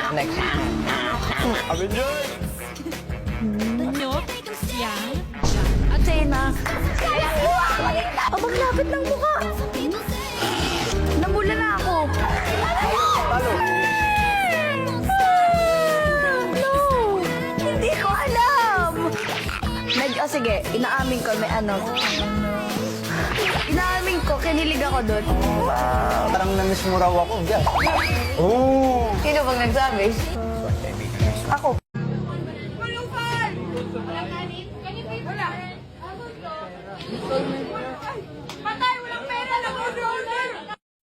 Next. Avengers! Nyok, yang, Athena. Abang lapit ng mukha. Namula na ako. No! Hindi ko alam. Sige, inaamin ko, may ano. Inaamin ko, kinilig ako doon. Parang namiss mo raw ako. Oh! Sino bang nagsabi? Ako.